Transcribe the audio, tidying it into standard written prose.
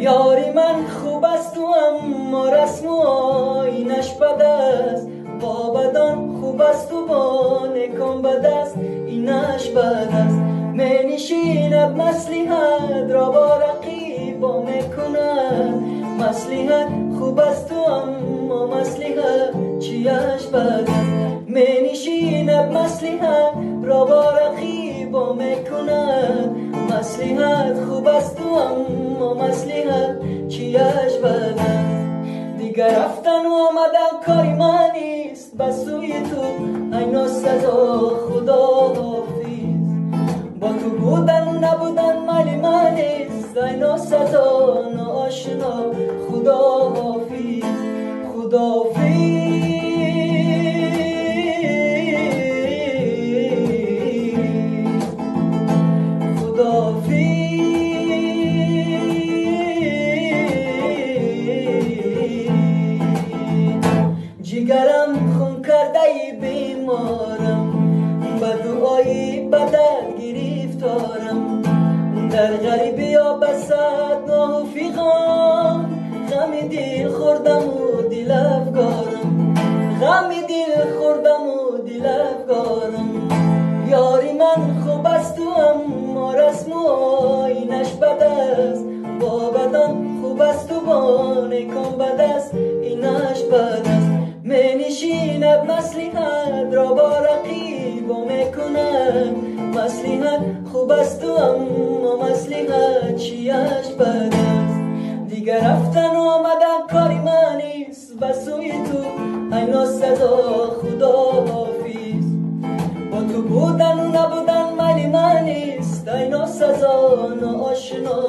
یاری من خوب است و اما رسم و آیینش بد است، با بدان خوب است و با نکان بد است، اینش بد است. می نشیند مصلحت را با رقیبا میکند، مصلحت خوب است و اما مصلحت چیش بد است. می نشیند مصلحت را با رقیبا میکند، مصلحت خوب است و اما مصلحت چیش بد است. دیگر رفتن و آمدن کاری من نیست، بس سوی تو عین سزا خدا حافظ. با تو بودن و نبودن مال من نیست، عین سزا ناآشنا خدا حافظ. خدا حافظ. جگرم خون کرده ای بیمارم، به دعای بدت گرفتارم. در غریبی یا بسد نافیغان، غم دل خوردم و دل افگارم، غم دل خوردم و دل افگارم. یاری من خوب است و اما رسم و آیینش بد است، با بدان خوب است و با نکان بد است، اینش بد است. می نشیند مصلحت را با رقیبا میکند، مصلحت خوب است و اما مصلحت چیش بد است. دیگر رفتن و آمدن کاری من نیست، به سوی تو عین سزا خدا حافظ. با تو بودن و نبودن مال من نیست، عین سزا ناآشنا